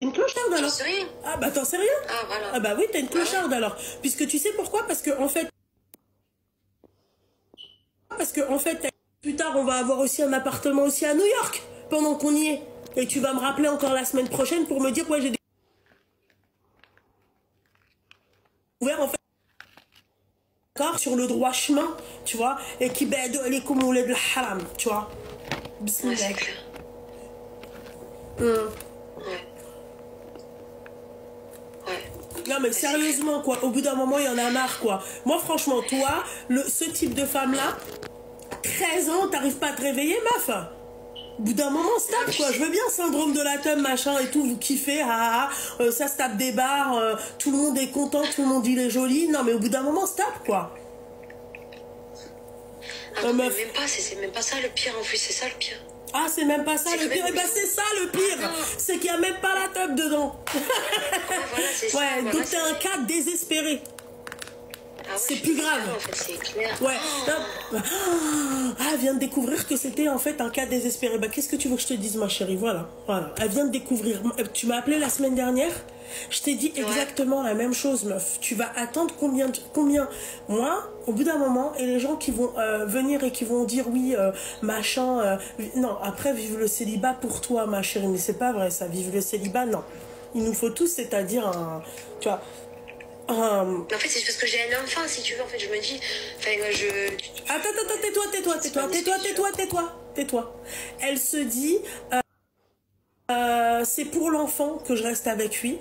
Une clocharde alors. J'en sais rien. Ah bah t'en sais rien. Ah voilà. Ah bah oui, t'as une clocharde alors. Puisque tu sais pourquoi? Parce que en fait, plus tard, on va avoir aussi un appartement aussi à New York pendant qu'on y est. Et tu vas me rappeler encore la semaine prochaine pour me dire ouais j'ai découvert en fait d'accord sur le droit chemin, tu vois, et qui bête les comoules de la haram, tu vois. Ouais, c'est clair. Ouais. Non mais sérieusement quoi, au bout d'un moment il y en a marre quoi. Moi franchement toi, ce type de femme là, 13 ans, t'arrives pas à te réveiller meuf. Au bout d'un moment stop quoi, je veux bien syndrome de la teub machin et tout, vous kiffez, ça se tape des barres, tout le monde est content, tout le monde dit il est joli. Non mais au bout d'un moment stop quoi. Ah non, mais même pas, c'est même pas ça le pire en plus, c'est ça le pire. Ah, c'est même pas ça le pire. Eh ben, c'est ça le pire. C'est qu'il n'y a même pas la teub dedans. Voilà, c'est ça. Ouais, Voilà, donc t'es un cas désespéré. Ah ouais, c'est plus grave. En fait, c'est clair. Ouais. Ah, elle vient de découvrir que c'était en fait un cas désespéré. Bah, qu'est-ce que tu veux que je te dise, ma chérie? Voilà. Elle vient de découvrir. Tu m'as appelé la semaine dernière. Je t'ai dit exactement la même chose, meuf. Tu vas attendre combien? Moi, au bout d'un moment, et les gens qui vont venir et qui vont dire oui, machin. Non, après, vive le célibat pour toi, ma chérie. Mais c'est pas vrai, ça. Vive le célibat, non. Il nous faut tous, c'est-à-dire tu vois. En fait, c'est parce que j'ai un enfant, si tu veux. En fait, je me dis. Enfin, Attends, tais-toi. Elle se dit. C'est pour l'enfant que je reste avec lui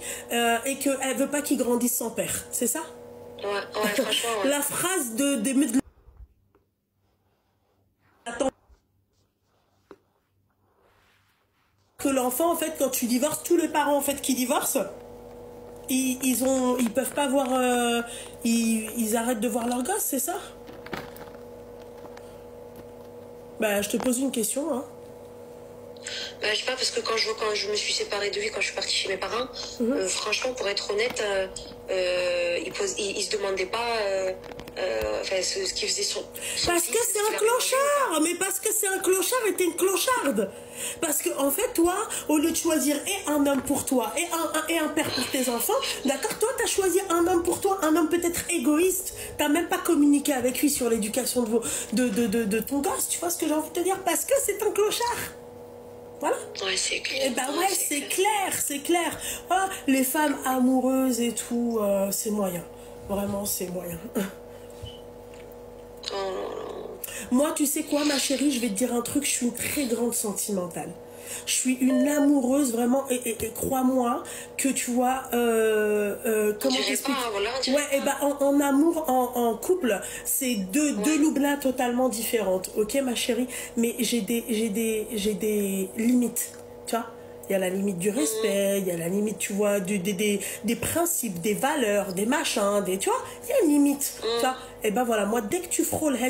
et qu'elle veut pas qu'il grandisse sans père. C'est ça? Ouais, franchement. Ouais. La phrase de attends. Que l'enfant, en fait, quand tu divorces, tous les parents en fait qui divorcent, ils peuvent pas voir, ils arrêtent de voir leur gosse, c'est ça? Bah, je te pose une question, hein. Bah, je sais pas, parce que quand je me suis séparée de lui, quand je suis partie chez mes parents, franchement, pour être honnête, il se demandait pas ce qu'il faisait son parce que c'est un clochard, mais parce que c'est un clochard et t'es une clocharde. Parce que en fait, toi, au lieu de choisir et un homme pour toi et un père pour tes enfants, d'accord, toi t'as choisi un homme pour toi, un homme peut-être égoïste. T'as même pas communiqué avec lui sur l'éducation de ton gosse. Tu vois ce que j'ai envie de te dire? Parce que c'est un clochard. Voilà. Ouais, c'est clair. Et bah ouais, c'est clair. Ah, les femmes amoureuses et tout, c'est moyen. Vraiment, c'est moyen. Moi, tu sais quoi, ma chérie, je vais te dire un truc, je suis une très grande sentimentale. Je suis une amoureuse, vraiment, et crois-moi que tu vois, comment t'expliques? Ouais, et bah en amour, en couple, c'est deux loublins totalement différentes, ok, ma chérie? Mais j'ai des limites, tu vois? Il y a la limite du respect, il y a la limite, tu vois, des principes, des valeurs, des machins, tu vois, il y a une limite, tu vois. Et ben voilà, moi, dès que tu frôles la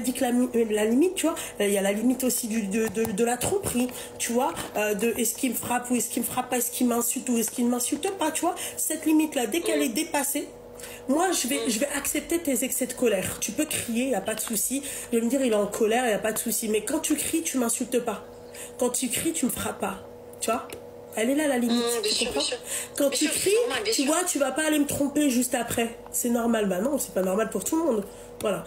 limite, tu vois, il y a la limite aussi de la tromperie, tu vois, de est-ce qu'il me frappe ou est-ce qu'il me frappe pas, est-ce qu'il m'insulte ou est-ce qu'il ne m'insulte pas, tu vois. Cette limite-là, dès qu'elle est dépassée, moi, je vais accepter tes excès de colère. Tu peux crier, il n'y a pas de souci. Je vais me dire, il est en colère, il n'y a pas de souci. Mais quand tu cries, tu m'insultes pas. Quand tu cries, tu me frappes pas, tu vois. Elle est là la limite, tu comprends? Quand tu cries, tu vois, tu vas pas aller me tromper juste après. C'est normal, bah non, c'est pas normal pour tout le monde. Voilà.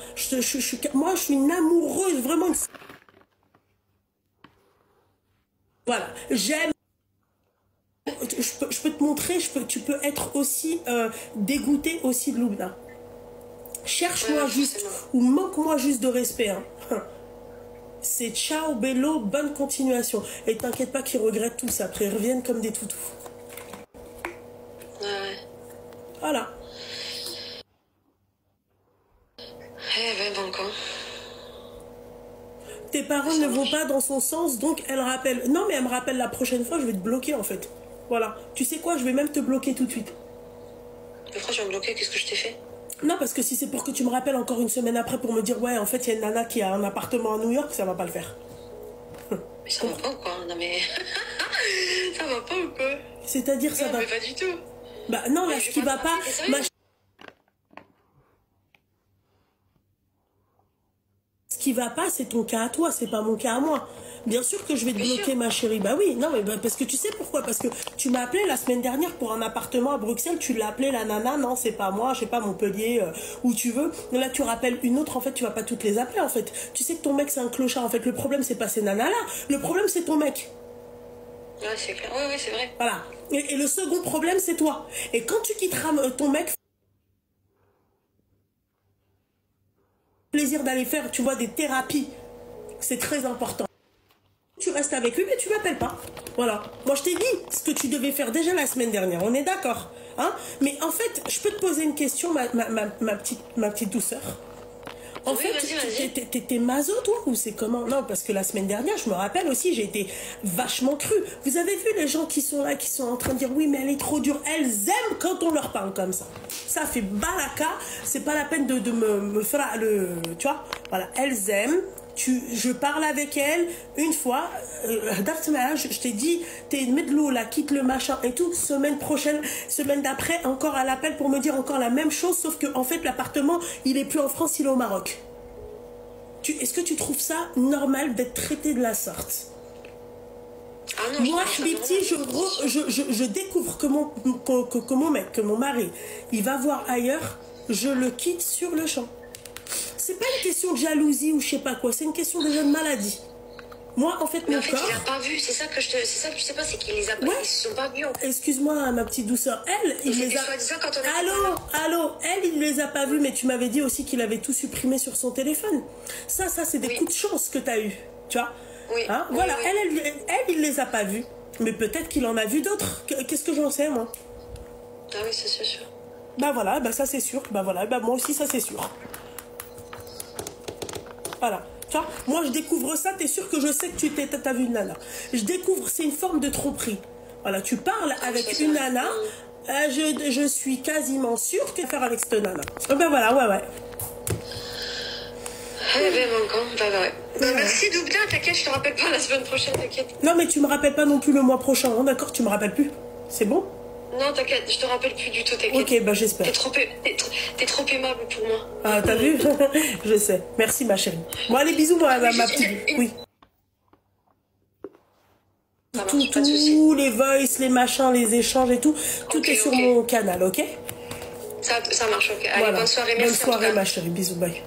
Moi, je suis une amoureuse, vraiment. Voilà. J'aime. Je peux te montrer, tu peux être aussi dégoûté aussi de Loubna. Cherche-moi juste, ou manque-moi juste de respect. Hein. C'est ciao, bello, bonne continuation. Et t'inquiète pas qu'ils regrettent tous après, ils reviennent comme des toutous. Ouais. Voilà. Bon quoi. Tes parents ne vont pas dans son sens, donc elle rappelle. Non, mais elle me rappelle la prochaine fois, je vais te bloquer en fait. Voilà. Tu sais quoi, je vais même te bloquer tout de suite. Mais pourquoi tu vas me bloquer? Qu'est-ce que je t'ai fait? Non, parce que si c'est pour que tu me rappelles encore une semaine après pour me dire ouais, en fait, il y a une nana qui a un appartement à New York, ça va pas le faire. Mais ça va pas ou quoi? Non mais... ça va pas ou quoi? C'est-à-dire ça va... mais pas du tout. Bah non, là, ce qui va pas... Ce qui va pas, c'est ton cas à toi, c'est pas mon cas à moi. Bien sûr que je vais te bloquer, ma chérie. Bah oui, non, mais parce que tu sais pourquoi? Parce que tu m'as appelé la semaine dernière pour un appartement à Bruxelles, tu l'as appelé la nana, non, c'est pas moi, je sais pas, Montpellier, où tu veux. Là, tu rappelles une autre, en fait, tu vas pas toutes les appeler, en fait. Tu sais que ton mec, c'est un clochard, en fait. Le problème, c'est pas ces nanas-là, le problème, c'est ton mec. Ouais, c'est clair. Oui, oui, c'est vrai. Voilà. Et le second problème, c'est toi. Et quand tu quitteras ton mec, plaisir d'aller faire, tu vois, des thérapies, c'est très important. Tu restes avec lui, mais tu m'appelles pas. Voilà. Moi, je t'ai dit ce que tu devais faire déjà la semaine dernière. On est d'accord, hein? Mais en fait, je peux te poser une question, ma petite douceur. En oui, fait, t'es maso, toi, ou c'est comment? Non, parce que la semaine dernière, je me rappelle aussi, j'ai été vachement crue. Vous avez vu les gens qui sont là, qui sont en train de dire, oui, mais elle est trop dure. Elles aiment quand on leur parle comme ça. Ça fait balaka. C'est pas la peine de me faire le... Tu vois? Voilà, elles aiment. Je parle avec elle une fois, je t'ai dit, t'es medlou là, quitte le machin et tout, semaine prochaine, semaine d'après, encore à l'appel pour me dire encore la même chose, sauf que en fait l'appartement, il est plus en France, il est au Maroc. Est-ce que tu trouves ça normal d'être traité de la sorte? Ah non, moi, je découvre que mon mec, que mon mari, il va voir ailleurs, je le quitte sur le champ. C'est pas une question de jalousie ou je sais pas quoi, c'est une question déjà de maladie. Moi, en fait, mais mon en fait, corps... il a pas vu, c'est ça que je sais pas, c'est qu'il les a pas, ils se sont pas vus. Excuse-moi, ma petite douceur, elle, il les a... Allô, elle, il les a pas vus, mais tu m'avais dit aussi qu'il avait tout supprimé sur son téléphone. Ça, c'est des coups de chance que t'as eu, tu vois. Oui. Hein, oui, voilà, oui. elle, il les a pas vus, mais peut-être qu'il en a vu d'autres. Qu'est-ce que j'en sais, moi? Ah oui, c'est sûr. Bah voilà, bah ça c'est sûr, bah voilà, bah moi aussi ça c'est sûr. Voilà. Tu vois, moi je découvre ça, t'es sûr que je sais que t'as vu une nana. Je découvre, c'est une forme de tromperie. Voilà, tu parles avec une nana, je suis quasiment sûre qu'elle va faire avec cette nana. Ben voilà, ouais. Eh ben mon camp, ouais. Merci Doubda, t'inquiète, je te rappelle pas la semaine prochaine, t'inquiète. Non mais tu me rappelles pas non plus le mois prochain, hein, d'accord? Tu me rappelles plus. C'est bon? Non, t'inquiète, je te rappelle plus du tout, t'inquiète. Ok, bah j'espère. T'es trop aimable pour moi. Ah, t'as vu? Je sais. Merci, ma chérie. Bon, allez, bisous, moi, ma petite. Oui. Tous les voice, les machins, les échanges et tout, tout est sur mon canal, ok? Ça marche, ok. Allez, voilà. bonne soirée, merci. Bonne soirée, ma chérie. Bisous, bye.